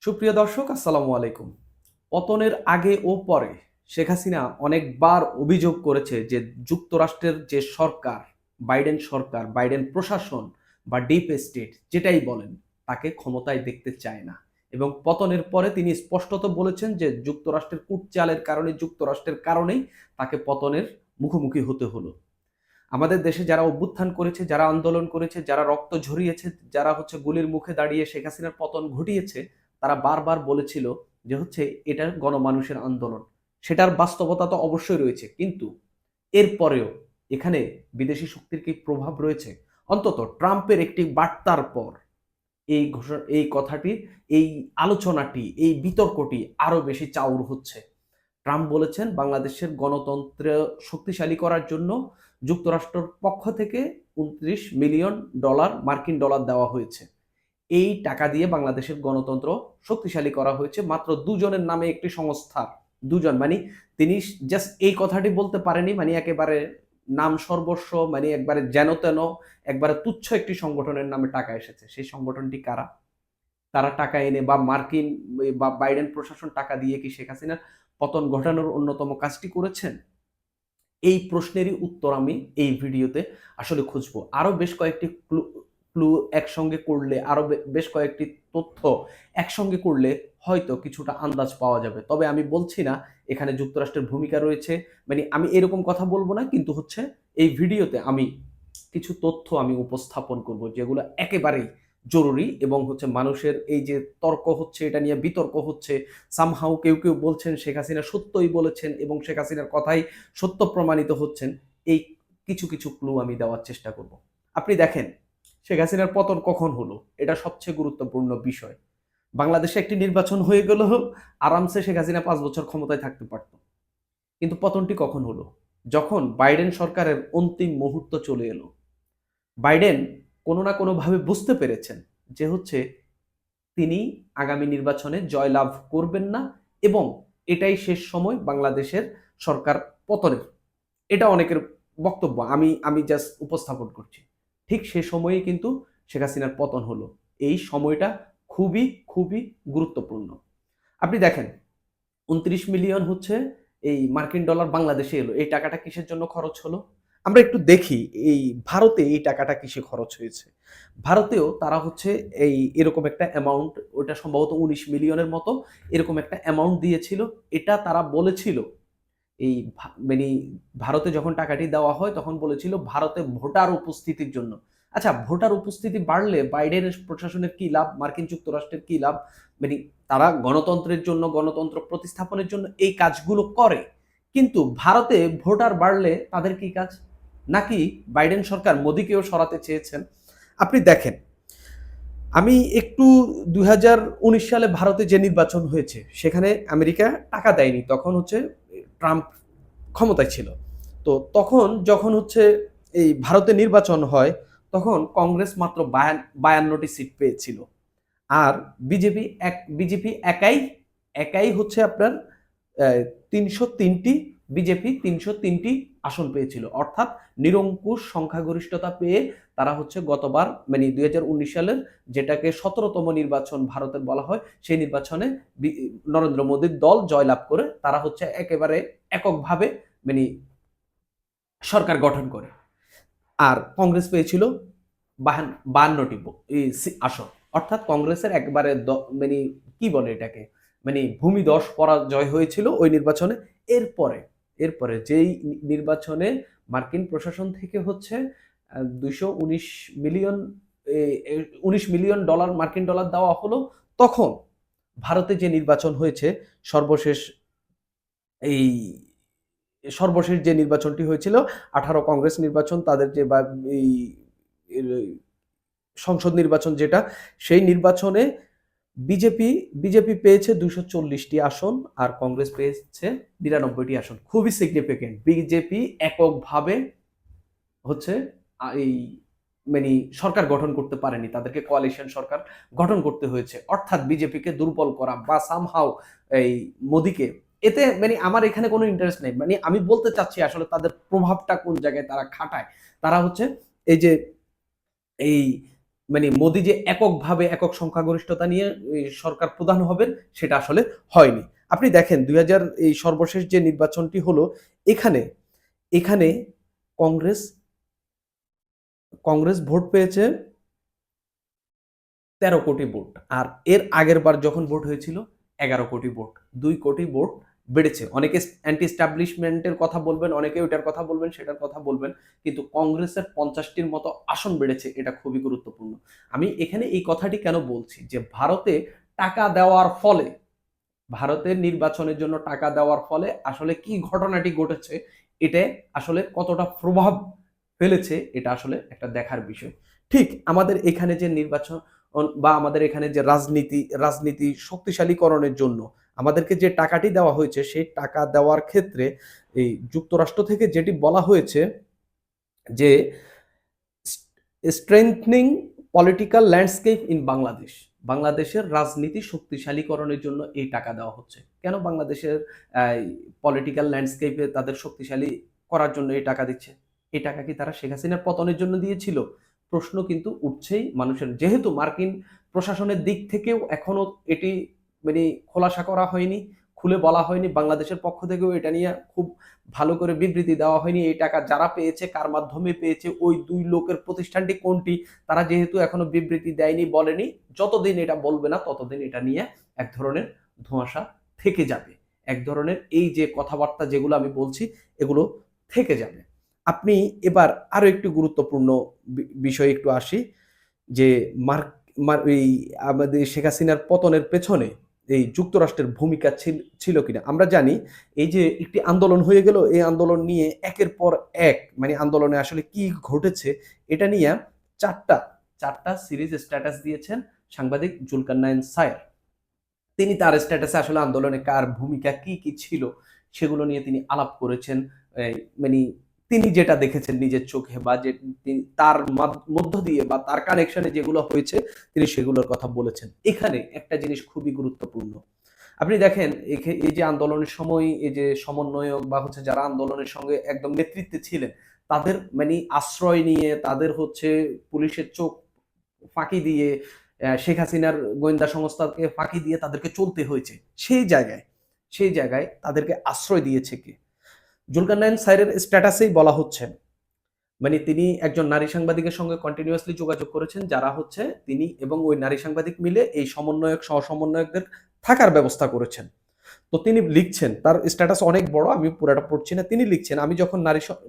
সুপ্রিয় দর্শক, আসসালামু আলাইকুম। পতনের আগে ও পরে শেখ হাসিনা অনেকবার অভিযোগ করেছে যে যুক্তরাষ্ট্রের যে সরকার, বাইডেন সরকার, বাইডেন প্রশাসন বা ডিপ স্টেট যেটাই বলেন, তাকে ক্ষমতায় দেখতে চায় না। এবং পতনের পরে তিনি স্পষ্টত বলেছেন যে যুক্তরাষ্ট্রের কূটচালের কারণে, যুক্তরাষ্ট্রের কারণেই তাকে পতনের মুখোমুখি হতে হলো। আমাদের দেশে যারা অভ্যুত্থান করেছে, যারা আন্দোলন করেছে, যারা রক্ত ঝরিয়েছে, যারা গুলির মুখে দাঁড়িয়ে শেখ হাসিনার পতন ঘটিয়েছে, তারা বারবার বলেছিল যে এটা গণমানুষের আন্দোলন। সেটার বাস্তবতা তো অবশ্যই রয়েছে, কিন্তু এরপরেও এখানে বিদেশি শক্তির কি প্রভাব রয়েছে? অন্তত ট্রাম্পের একটি বার্তার পর এই ঘোষণা, এই কথাটি, এই আলোচনাটি, এই বিতর্কটি আরো বেশি চাউর হচ্ছে। ট্রাম্প বলেছেন বাংলাদেশের গণতন্ত্র শক্তিশালী করার জন্য যুক্তরাষ্ট্রের পক্ষ থেকে ২৯ মিলিয়ন ডলার, মার্কিন ডলার দেওয়া হয়েছে। এই টাকা দিয়ে বাংলাদেশের গণতন্ত্র শক্তিশালী করা হয়েছে মাত্র দুজনের নামে, একটি সংস্থার দুজন, মানে তিনি জাস্ট এই কথাটি বলতে পারেনি, মানে একেবারে নাম সর্বস্ব, মানে একবারে যেন তেন, একবারে তুচ্ছ একটি সংগঠনের নামে টাকা এসেছে। সেই সংগঠনটি কারা? তারা টাকা এনে বা মার্কিন বা বাইডেন প্রশাসন টাকা দিয়ে কি শেখ হাসিনার পতন ঘটানোর অন্যতম কাজটি করেছেন? এই প্রশ্নেরই উত্তর আমি এই ভিডিওতে আসলে খুঁজবো। আরো বেশ কয়েকটি ক্লু ক্লু একসঙ্গে করলে, আরো বেশ কয়েকটি তথ্য একসঙ্গে করলে হয়তো কিছুটা আন্দাজ পাওয়া যাবে। তবে আমি বলছি না এখানে যুক্তরাষ্ট্রের ভূমিকা রয়েছে, মানে আমি এরকম কথা বলবো না, কিন্তু এই ভিডিওতে আমি কিছু তথ্য আমি উপস্থাপন করব যেগুলো একেবারেই জরুরি, এবং মানুষের এই যে তর্ক হচ্ছে, এটা নিয়ে বিতর্ক হচ্ছে, সামহাউ কেউ কেউ বলছেন শেখ হাসিনা সত্যই বলেছেন এবং শেখ হাসিনার কথাই সত্য প্রমাণিত হচ্ছেন। এই কিছু কিছু ক্লু আমি দেওয়ার চেষ্টা করব। আপনি দেখেন, শেখ হাসিনার পতন কখন হলো, এটা সবচেয়ে গুরুত্বপূর্ণ বিষয়। বাংলাদেশে একটি নির্বাচন হয়ে গেল, আরামসে শেখ হাসিনা ৫ বছর ক্ষমতায় থাকতে পারত। কিন্তু পতনটি কখন হলো? যখন বাইডেন সরকারের অন্তিম মুহূর্ত চলে এলো। বাইডেন কোনো না কোনোভাবে বুঝতে পেরেছেন যে তিনি আগামী নির্বাচনে জয়লাভ করবেন না, এবং এটাই শেষ সময় বাংলাদেশের সরকার পতনের। এটা অনেকের বক্তব্য, আমি আমি জাস্ট উপস্থাপন করছি। ঠিক সে সময়ে কিন্তু শেখ হাসিনার পতন হলো। এই সময়টা খুবই খুবই গুরুত্বপূর্ণ। আপনি দেখেন, ২৯ মিলিয়ন এই মার্কিন ডলার বাংলাদেশে এলো। এই টাকাটা কিসের জন্য খরচ হলো? আমরা একটু দেখি এই ভারতে এই টাকাটা কিসে খরচ হয়েছে। ভারতেও তারা এরকম একটা অ্যামাউন্ট, ওটা সম্ভবত ১৯ মিলিয়নের মতো এরকম একটা অ্যামাউন্ট দিয়েছিল। এটা তারা বলেছিল এই মানে ভারতে যখন টাকাটি দেওয়া হয় তখন বলেছিল ভারতে ভোটার উপস্থিতির জন্য। আচ্ছা, ভোটার উপস্থিতি বাড়লে বাইডেনের প্রশাসনের কি লাভ, মার্কিন যুক্তরাষ্ট্রের কি লাভ? মানে তারা গণতন্ত্রের জন্য, গণতন্ত্র প্রতিস্থাপনের জন্য এই কাজগুলো করে, কিন্তু ভারতে ভোটার বাড়লে তাদের কি কাজ? নাকি বাইডেন সরকার মোদিকেও সরাতে চেয়েছেন? আপনি দেখেন, আমি একটু ২০১৯ সালে ভারতে যে নির্বাচন হয়েছে সেখানে আমেরিকা টাকা দেয়নি, তখন ট্রাম্প ক্ষমতায় ছিল। তো তখন যখন এই ভারতে নির্বাচন হয়, তখন কংগ্রেস মাত্র ৫২টি সিট পেয়েছিল। আর বিজেপি একাই একাই আপনার ৩০৩টি, বিজেপি ৩০৩টি আসন পেয়েছিল। অর্থাৎ নিরঙ্কুশ সংখ্যাগরিষ্ঠতা পেয়ে তারা গতবার, মানে ২০১৯ সালের, যেটাকে ১৭তম নির্বাচন ভারতের বলা হয়, সেই নির্বাচনে নরেন্দ্র মোদীর দল জয়লাভ করে তারা একেবারে এককভাবে, মানে সরকার গঠন করে। আর কংগ্রেস পেয়েছিল ৫২টি আসন। অর্থাৎ কংগ্রেসের একবারে মানে কি বলে এটাকে, মানে ভূমিধস পরাজয় হয়েছিল ওই নির্বাচনে। এরপরে এরপরে যেই নির্বাচনে মার্কিন প্রশাসন থেকে ২১৯ মিলিয়ন, ১৯ মিলিয়ন ডলার, মার্কিন ডলার দেওয়া হলো, তখন ভারতে যে নির্বাচন হয়েছে, সর্বশেষ এই সর্বশেষ যে নির্বাচনটি হয়েছিল ১৮ কংগ্রেস নির্বাচন, তাদের যে বা এই সংসদ নির্বাচন যেটা, সেই নির্বাচনে বিজেপি বিজেপি পেয়েছে ২৪০টি আসন আর কংগ্রেস পেয়েছে ৯২টি আসন। খুবই সিগনিফিকেন্ট। বিজেপি এককভাবে হচ্ছে এই মানে সরকার গঠন করতে পারেনি, তাদেরকে কোয়ালিশন সরকার গঠন করতে হয়েছে। অর্থাৎ বিজেপিকে দুর্বল করা বা সামহাউ এই মোদিকে, এতে মানে আমার এখানে কোনো ইন্টারেস্ট নেই। মানে আমি বলতে চাচ্ছি আসলে তাদের প্রভাবটা কোন জায়গায় তারা খাটায়। তারা এই যে এই মানে মোদি যে এককভাবে একক সংখ্যাগরিষ্ঠতা নিয়ে সরকার প্রধান হবেন সেটা আসলে হয়নি। আপনি দেখেন ২০০০ এই সর্বশেষ যে নির্বাচনটি হলো, এখানে এখানে কংগ্রেস কংগ্রেস ভোট পেয়েছে ১৩ কোটি ভোট। আর এর আগের বার যখন ভোট হয়েছিল ১১ কোটি ভোট। ২ কোটি ভোট বেড়েছে। অনেকে অ্যান্টি এস্টাবলিশমেন্টের কথা বলবেন, অনেকে ওইটার কথা বলবেন, সেটার কথা বলবেন। কিন্তু কংগ্রেসের ৫০টির মতো আসন বেড়েছে, এটা খুবই গুরুত্বপূর্ণ। আমি এখানে এই কথাটি কেন বলছি যে ভারতে টাকা দেওয়ার ফলে, ভারতের নির্বাচনের জন্য টাকা দেওয়ার ফলে আসলে কি ঘটনাটি ঘটেছে, এটা আসলে কতটা প্রভাব ফেলেছে, এটা আসলে একটা দেখার বিষয়। ঠিক আমাদের এখানে যে নির্বাচন বা আমাদের এখানে যে রাজনীতি শক্তিশালীকরণের জন্য আমাদেরকে যে টাকাটি দেওয়া হয়েছে, সেই টাকা দেওয়ার ক্ষেত্রে এই যুক্তরাষ্ট্র থেকে যেটি বলা হয়েছে যে স্ট্রেংথনিং পলিটিক্যাল ল্যান্ডস্কেপ ইন বাংলাদেশ, বাংলাদেশের রাজনীতি শক্তিশালীকরণের জন্য এই টাকা দেওয়া হচ্ছে। কেন বাংলাদেশের পলিটিক্যাল ল্যান্ডস্কেপে তাদের শক্তিশালী করার জন্য এই টাকা দিচ্ছে? এই টাকা কি তারা শেখ হাসিনার পতনের জন্য দিয়েছিল? প্রশ্ন কিন্তু উঠছেই মানুষের। যেহেতু মার্কিন প্রশাসনের দিক থেকেও এখনো এটি মানে খোলাসা করা হয়নি, খুলে বলা হয়নি, বাংলাদেশের পক্ষ থেকেও এটা নিয়ে খুব ভালো করে বিবৃতি দেওয়া হয়নি। এই টাকা যারা পেয়েছে, কার মাধ্যমে পেয়েছে, ওই ২ লোকের প্রতিষ্ঠানটি কোনটি, তারা যেহেতু এখনো বিবৃতি দেয়নি, বলেনি, যতদিন এটা বলবে না ততদিন এটা নিয়ে এক ধরনের ধোঁয়াশা থেকে যাবে। এক ধরনের এই যে কথাবার্তা যেগুলো আমি বলছি, এগুলো থেকে যাবে। আপনি এবার আরো একটু গুরুত্বপূর্ণ বিষয়ে একটু আসি যে এই আমাদের শেখ হাসিনার পতনের পেছনে এই যুক্তরাষ্ট্রের ভূমিকা ছিল কিনা। আমরা জানি এই যে একটি আন্দোলন হয়ে গেল, এই আন্দোলন নিয়ে একের পর এক মানে আন্দোলনে আসলে কি ঘটেছে এটা নিয়ে চারটা সিরিজ স্ট্যাটাস দিয়েছেন সাংবাদিক জুলকারনাইন সায়ের। তিনি তার স্ট্যাটাসে আসলে আন্দোলনে কার ভূমিকা কি কি ছিল সেগুলো নিয়ে তিনি আলাপ করেছেন। মানে তিনি যেটা দেখেছেন নিজের চোখে বা যে তার মধ্য দিয়ে বা তার কানেকশনে যেগুলো হয়েছে তিনি সেগুলোর কথা বলেছেন। এখানে একটা জিনিস খুবই গুরুত্বপূর্ণ। আপনি দেখেন এই যে আন্দোলনের সময় এই যে সমন্বয়ক বা হচ্ছে যারা আন্দোলনের সঙ্গে একদম নেতৃত্বে ছিলেন, তাদের মানে আশ্রয় নিয়ে, তাদের হচ্ছে পুলিশের চোখ ফাঁকি দিয়ে, শেখ হাসিনার গোয়েন্দা সংস্থাকে ফাঁকি দিয়ে তাদেরকে চলতে হয়েছে। সেই জায়গায় তাদেরকে আশ্রয় দিয়েছে কে? জুলকারনাইন সাইরের স্ট্যাটাসেই বলা হচ্ছে, মানে তিনি একজন নারী সাংবাদিকের সঙ্গে কন্টিনিউয়াসলি যোগাযোগ করেছেন, যারা হচ্ছে তিনি এবং ওই নারী সাংবাদিক মিলে এই সমন্বয়ক সহ সমন্বয়কদের থাকার ব্যবস্থা করেছেন। তো তিনি লিখছেন, তার স্ট্যাটাস অনেক বড়, আমি পুরোটা পড়ছি না। তিনি লিখছেন, আমি যখন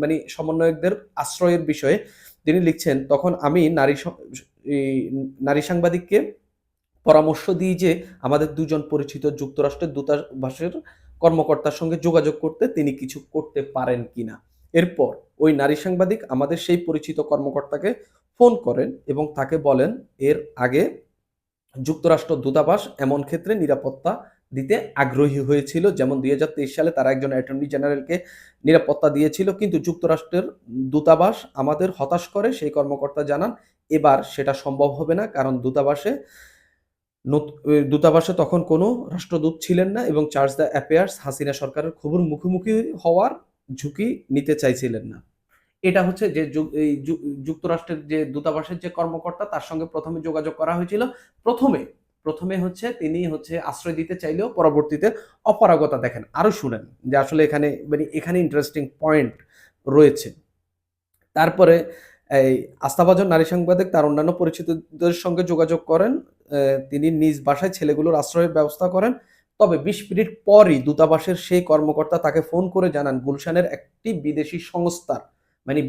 মানে সমন্বয়কদের আশ্রয়ের বিষয়ে তিনি লিখছেন, তখন আমি নারী সাংবাদিককে পরামর্শ দিই যে আমাদের দুজন পরিচিত যুক্তরাষ্ট্রের দূতাবাসের কর্মকর্তার সঙ্গে যোগাযোগ করতে, তিনি কিছু করতে পারেন কিনা। এরপর ওই নারী সাংবাদিক আমাদের সেই পরিচিত কর্মকর্তাকে ফোন করেন এবং তাকে বলেন এর আগে যুক্তরাষ্ট্র দূতাবাস এমন ক্ষেত্রে নিরাপত্তা দিতে আগ্রহী হয়েছিল, যেমন ২০২৩ সালে তারা একজন অ্যাটর্নি জেনারেলকে নিরাপত্তা দিয়েছিল, কিন্তু যুক্তরাষ্ট্রের দূতাবাস আমাদের হতাশ করে। সেই কর্মকর্তা জানান এবার সেটা সম্ভব হবে না, কারণ দূতাবাসে তখন কোনো রাষ্ট্রদূত ছিলেন না এবং চার্জ দ্য অ্যাফেয়ার্স হাসিনা সরকারের খুবই মুখোমুখি হওয়ার ঝুঁকি নিতে চাইছিলেন না। এটা হচ্ছে যে যুক্তরাষ্ট্রের যে দূতাবাসের যে কর্মকর্তা, তার সঙ্গে প্রথমে যোগাযোগ করা হয়েছিল। প্রথমে প্রথমে হচ্ছে তিনি হচ্ছে আশ্রয় দিতে চাইলেও পরবর্তীতে অপারগতা দেখেন। আরো শুনেন যে আসলে এখানে মানে এখানে ইন্টারেস্টিং পয়েন্ট রয়েছে। তারপরে এই আস্থাভাজন নারী সাংবাদিক তার অন্যান্য পরিচিতদের সঙ্গে যোগাযোগ করেন। তিনি নিজ বাসায় ছেলেগুলোর আশ্রয়ের ব্যবস্থা করেন। তবে ২০ মিনিট পরই দূতাবাসের সেই কর্মকর্তা তাকে ফোন করে জানান গুলশানের একটি বিদেশি সংস্থার, মানে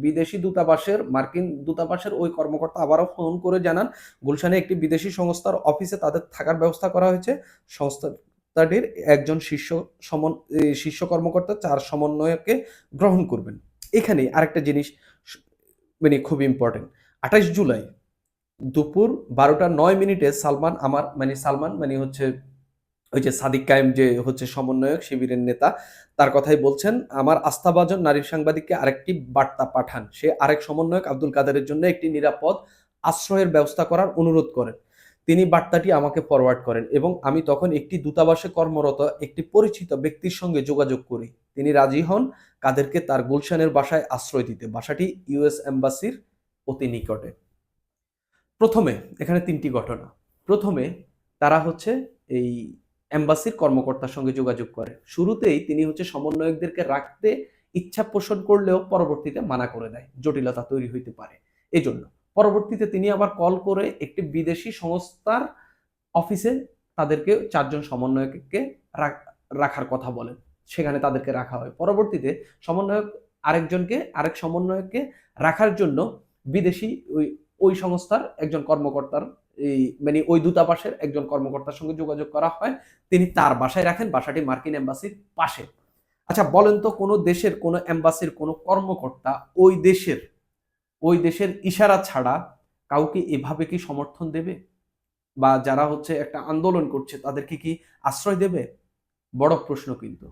বিদেশি দূতাবাসের, মার্কিন দূতাবাসের ওই কর্মকর্তা আবারও ফোন করে জানান গুলশানে একটি বিদেশি সংস্থার অফিসে তাদের থাকার ব্যবস্থা করা হয়েছে। সংস্থাটির একজন শীর্ষ কর্মকর্তা ৪ সমন্বয়কে গ্রহণ করবেন। এখানে আরেকটা জিনিস মানে খুব ইম্পর্টেন্ট। ২৮ জুলাই দুপুর ১২টা ৯ মিনিটে সালমান মানে হচ্ছে ওই যে সাদিক কায়েম যে হচ্ছে সমন্বয়ক শিবিরের নেতা, তার কথাই বলছেন, আমার আস্থাভাজন নারী সাংবাদিককে আরেকটি বার্তা পাঠান। সে আরেক সমন্বয়ক আব্দুল কাদেরের জন্য একটি নিরাপদ আশ্রয়ের ব্যবস্থা করার অনুরোধ করেন। তিনি বার্তাটি আমাকে ফরওয়ার্ড করেন এবং আমি তখন একটি দূতাবাসে কর্মরত একটি পরিচিত ব্যক্তির সঙ্গে যোগাযোগ করি। তিনি রাজি হন কাদেরকে তার গুলশানের বাসায় আশ্রয় দিতে। বাসাটি ইউএস এম্বাসির অতি নিকটে। প্রথমে এখানে তিনটি ঘটনা। প্রথমে তারা হচ্ছে এই এম্বাসির কর্মকর্তার সঙ্গে যোগাযোগ করে। শুরুতেই তিনি হচ্ছে সমন্বয়কদেরকে রাখতে ইচ্ছা পোষণ করলেও পরবর্তীতে মানা করে দেয়, জটিলতা তৈরি হইতে পারে এজন্য। পরবর্তীতে তিনি আবার কল করে একটি বিদেশি সংস্থার অফিসে তাদেরকে ৪ জন সমন্বয়ককে রাখার কথা বলেন। সেখানে তাদেরকে রাখা হয়। পরবর্তীতে সমন্বয়ক আরেক সমন্বয়ককে রাখার জন্য বিদেশি ওই সংস্থার একজন কর্মকর্তার মানে ওই দূতাবাসের একজন কর্মকর্তার সঙ্গে যোগাযোগ করা হয়। তিনি তার বাসায় রাখেন, বাসাটি মার্কিন এম্বাসির পাশে। আচ্ছা বলেন তো, কোনো দেশের কোনো এম্বাসির কোনো কর্মকর্তা ওই দেশের ইশারা ছাড়া কাউকে এভাবে কি সমর্থন দেবে? বা যারা হচ্ছে একটা আন্দোলন করছে তাদেরকে কি আশ্রয় দেবে? বড় প্রশ্ন কিন্তু।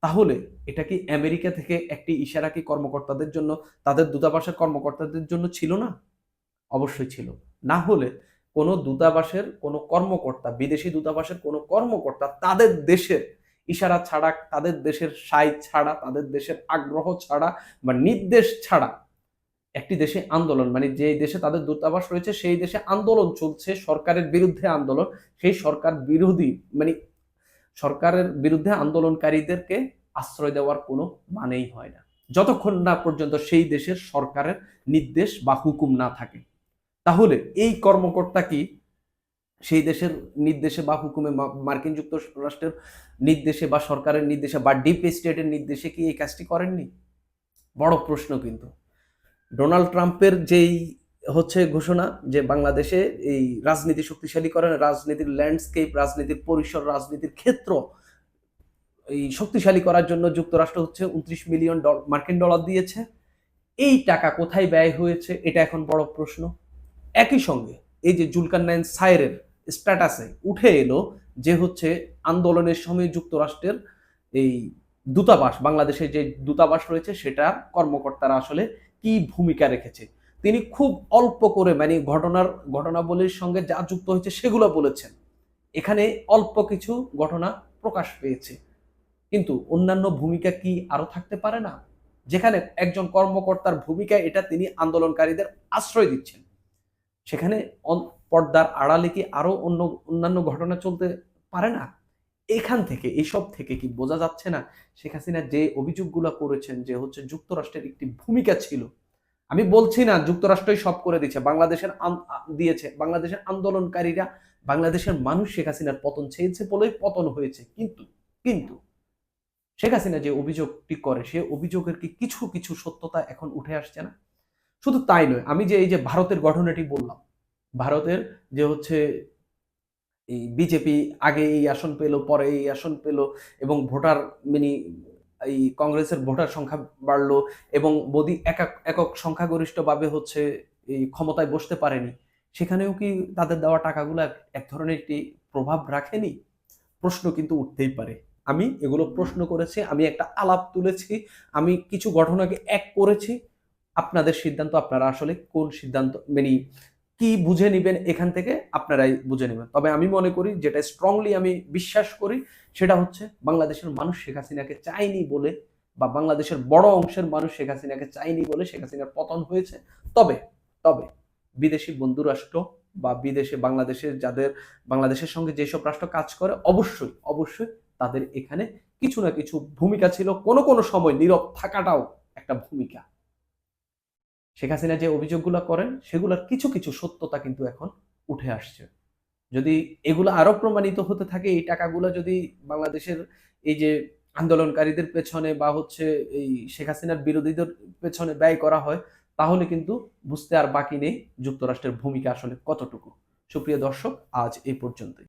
তাহলে এটা কি আমেরিকা থেকে একটি ইশারা কি কর্মকর্তাদের জন্য, তাদের দূতাবাসের কর্মকর্তাদের জন্য ছিল না? অবশ্যই ছিল। না হলে কোনো দূতাবাসের কোনো কর্মকর্তা, বিদেশি দূতাবাসের কোনো কর্মকর্তা তাদের দেশের ইশারা ছাড়া, তাদের দেশের সাইজ ছাড়া, তাদের দেশের আগ্রহ ছাড়া বা নির্দেশ ছাড়া একটি দেশে আন্দোলন, মানে যে দেশে তাদের দূতাবাস রয়েছে সেই দেশে আন্দোলন চলছে, সরকারের বিরুদ্ধে আন্দোলন, সেই সরকারের বিরুদ্ধে আন্দোলনকারীদেরকে আশ্রয় দেওয়ার কোনো মানেই হয় না, যতক্ষণ না পর্যন্ত সেই দেশের সরকারের নির্দেশ বা হুকুম না থাকে। তাহলে এই কর্মকর্তা কি সেই দেশের নির্দেশে বা হুকুমে, মার্কিন যুক্তরাষ্ট্রের নির্দেশে বা সরকারের নির্দেশে বা ডিপ স্টেটের নির্দেশে কি এই কাজটি করেননি? বড় প্রশ্ন কিন্তু। ডোনাল্ড ট্রাম্পের যেই হচ্ছে ঘোষণা যে বাংলাদেশে এই রাজনীতি শক্তিশালী করেন, রাজনীতির ল্যান্ডস্কেপ, রাজনীতির পরিসর, রাজনীতির ক্ষেত্র এই শক্তিশালী করার জন্য যুক্তরাষ্ট্র হচ্ছে 29 মিলিয়ন মার্কিন ডলার দিয়েছে। এই টাকা কোথায় ব্যয় হয়েছে এটা এখন বড় প্রশ্ন। একই সঙ্গে এই যে জুলকারনাইন সায়েরের স্ট্যাটাসে উঠে এলো যে হচ্ছে আন্দোলনের সময় যুক্তরাষ্ট্রের এই দূতাবাস, বাংলাদেশের যে দূতাবাস রয়েছে সেটার কর্মকর্তারা আসলে কি ভূমিকা রেখেছে। তিনি খুব অল্প করে, মানে ঘটনাবলীর সঙ্গে যা যুক্ত হয়েছে সেগুলো বলেছেন। এখানে অল্প কিছু ঘটনা প্রকাশ পেয়েছে, কিন্তু অন্যান্য ভূমিকা কি আরো থাকতে পারে না? যেখানে একজন কর্মকর্তার ভূমিকা এটা, তিনি আন্দোলনকারীদের আশ্রয় দিচ্ছেন, সেখানে পর্দার আড়ালে কি আরো অন্যান্য ঘটনা চলতে পারে না? এইসব থেকে কি বোঝা যাচ্ছে না শেখ হাসিনা যে অভিযোগগুলো করেছেন যে হচ্ছে যুক্তরাষ্ট্রের একটি ভূমিকা ছিল? আমি বলছি না যুক্তরাষ্ট্রই সব করে দিয়েছে, বাংলাদেশের আন্দোলনকারীরা, বাংলাদেশের মানুষ শেখ হাসিনার পতন চেয়েছে বলেই পতন হয়েছে। কিন্তু শেখ হাসিনা যে অভিযোগটি করে সে অভিযোগের কি কিছু কিছু সত্যতা এখন উঠে আসছে না? শুধু তাই নয়, আমি যে এই যে ভারতের ঘটনাটি বললাম, ভারতের যে হচ্ছে এই বিজেপি আগে এই আসন পেল, পরে এই আসন পেল, এবং ভোটার মিনি এই কংগ্রেসের ভোটার সংখ্যা বাড়লো, এবং মোদী একক সংখ্যাগরিষ্ঠভাবে হচ্ছে এই ক্ষমতায় বসতে পারেনি, সেখানেও কি তাদের দেওয়া টাকাগুলো এক ধরনের একটি প্রভাব রাখেনি? প্রশ্ন কিন্তু উঠতেই পারে। আমি এগুলো প্রশ্ন করেছি, আমি একটা আলাপ তুলেছি, আমি কিছু ঘটনাকে এক করেছি। আপনাদের সিদ্ধান্ত, আপনারা আসলে কোন সিদ্ধান্ত মানে কি বুঝে নিবেন এখান থেকে আপনারাই বুঝে নেবেন। তবে আমি মনে করি, যেটা স্ট্রংলি আমি বিশ্বাস করি, সেটা হচ্ছে বাংলাদেশের মানুষ শেখ হাসিনাকে চায়নি বলে, বা বাংলাদেশের বড় অংশের মানুষ শেখ হাসিনাকে চায়নি বলে শেখ হাসিনার পতন হয়েছে। তবে তবে বিদেশি বন্ধু রাষ্ট্র বা বিদেশে বাংলাদেশের সঙ্গে যেসব রাষ্ট্র কাজ করে, অবশ্যই তাদের এখানে কিছু না কিছু ভূমিকা ছিল। কোনো সময় নীরব থাকাটাও একটা ভূমিকা। শেখ হাসিনা যে অভিযোগগুলো করেন সেগুলোর কিছু কিছু সত্যতা কিন্তু এখন উঠে আসছে। যদি এগুলো আরো প্রমাণিত হতে থাকে, এই টাকাগুলো যদি বাংলাদেশের এই যে আন্দোলনকারীদের পেছনে বা হচ্ছে এই শেখ হাসিনার বিরোধীদের পেছনে ব্যয় করা হয়, তাহলে কিন্তু বুঝতে আর বাকি নেই যুক্তরাষ্ট্রের ভূমিকা আসলে কতটুকু। সুপ্রিয় দর্শক, আজ এই পর্যন্তই।